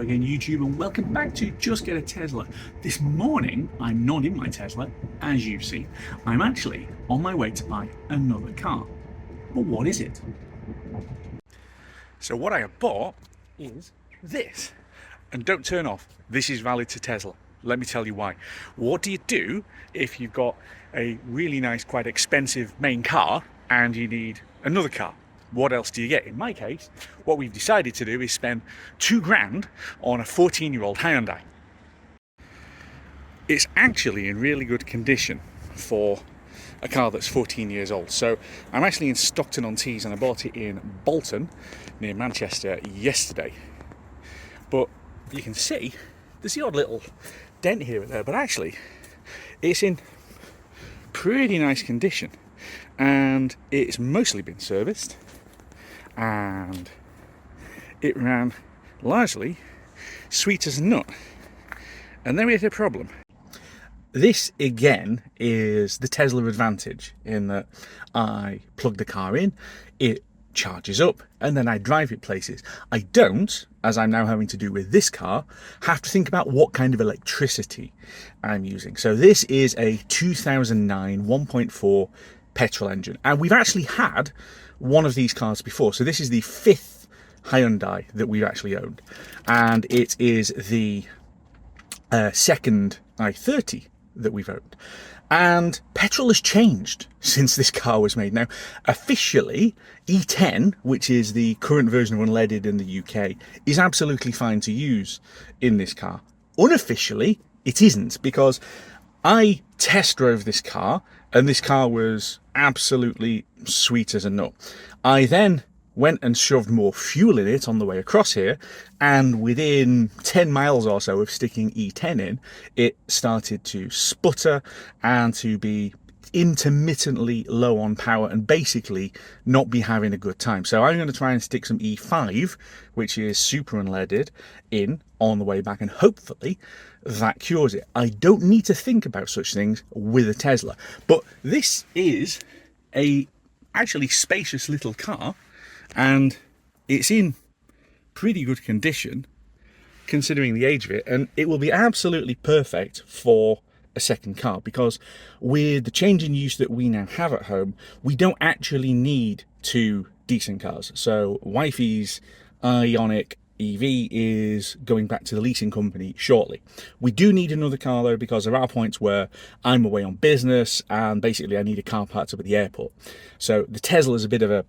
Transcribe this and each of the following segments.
again, YouTube, and welcome back to Just Get a Tesla. This morning, I'm not in my Tesla, as you've seen. I'm actually on my way to buy another car. But what is it? So what I have bought is this. And don't turn off, this is valid to Tesla. Let me tell you why. What do you do if you've got a really nice, quite expensive main car and you need another car? What else do you get? In my case, what we've decided to do is spend £2,000 on a 14-year-old Hyundai. It's actually in really good condition for a car that's 14 years old. So I'm actually in Stockton-on-Tees and I bought it in Bolton near Manchester yesterday. But you can see there's the odd little dent here and there, but actually it's in pretty nice condition and it's mostly been serviced and it ran largely sweet as a nut. And then we had a problem. This again is the Tesla advantage in that I plug the car in, it charges up, and then I drive it places. I don't, as I'm now having to do with this car, have to think about what kind of electricity I'm using. So this is a 2009 1.4 petrol engine, and we've actually had one of these cars before. So this is the 5th Hyundai that we've actually owned, and it is the second i30 that we've owned. And petrol has changed since this car was made. Now, officially, E10, which is the current version of unleaded in the UK, is absolutely fine to use in this car. Unofficially, it isn't, because I test drove this car, and this car was absolutely sweet as a nut. I then went and shoved more fuel in it on the way across here, and within 10 miles or so of sticking E10 in, it started to sputter and to be intermittently low on power and basically not be having a good time. So I'm going to try and stick some E5, which is super unleaded, in on the way back, and hopefully that cures it. I don't need to think about such things with a Tesla, but this is a actually spacious little car, and it's in pretty good condition considering the age of it, and it will be absolutely perfect for a second car, because with the change in use that we now have at home, we don't actually need two decent cars. So Wifey's Ioniq EV is going back to the leasing company shortly. We do need another car though, because there are points where I'm away on business and basically I need a car parked up at the airport. So the Tesla is a bit of a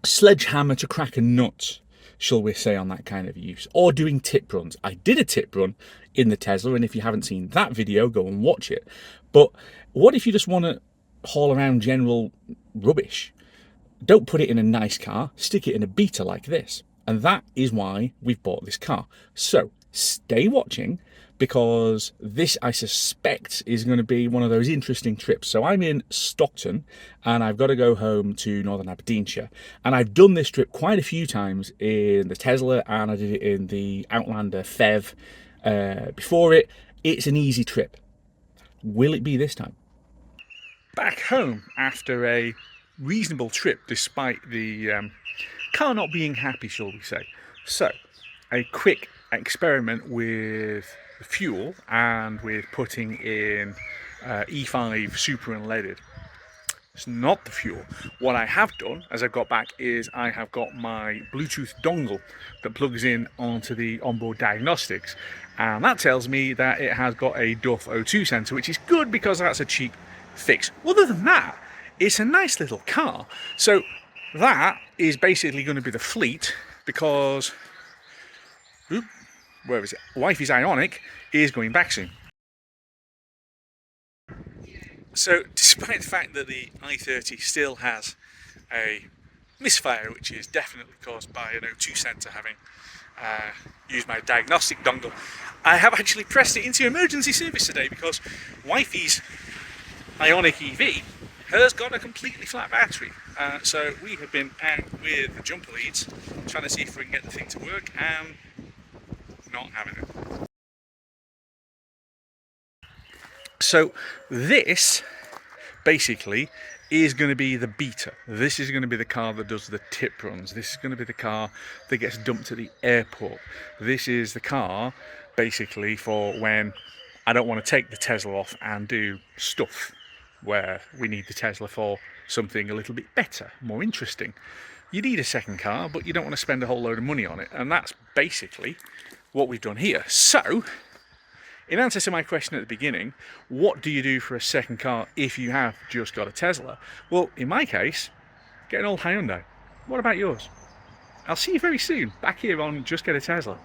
sledgehammer to crack a nut, shall we say, on that kind of use, or doing tip runs. I did a tip run in the Tesla, and if you haven't seen that video, go and watch it. But what if you just want to haul around general rubbish? Don't put it in a nice car, stick it in a beater like this. And that is why we've bought this car. So stay watching, because this, I suspect, is going to be one of those interesting trips. So I'm in Stockton and I've got to go home to Northern Aberdeenshire, and I've done this trip quite a few times in the Tesla, and I did it in the Outlander PHEV before it. It's an easy trip. Will it be this time? Back home after a reasonable trip, despite the car not being happy, shall we say. So a quick experiment with the fuel and with putting in E5 super unleaded. It's not the fuel. What I have done as I've got back is I have got my Bluetooth dongle that plugs in onto the onboard diagnostics, and that tells me that it has got a Duff O2 sensor, which is good because that's a cheap fix. Other than that, it's a nice little car. So that is basically going to be the fleet, because where is it? Wifey's Ioniq is going back soon. So despite the fact that the i30 still has a misfire, which is definitely caused by an O2 sensor having used my diagnostic dongle, I have actually pressed it into emergency service today, because Wifey's Ioniq EV has got a completely flat battery. So we have been out with the jumper leads trying to see if we can get the thing to work, and not having it. So this basically is going to be the beater. This is going to be the car that does the tip runs. This is going to be the car that gets dumped at the airport. This is the car basically for when I don't want to take the Tesla off and do stuff where we need the Tesla for something a little bit better, more interesting. You need a second car, but you don't want to spend a whole load of money on it, and that's basically what we've done here. So, in answer to my question at the beginning, what do you do for a second car if you have just got a Tesla? Well, in my case, get an old Hyundai. What about yours? I'll see you very soon, back here on Just Get a Tesla.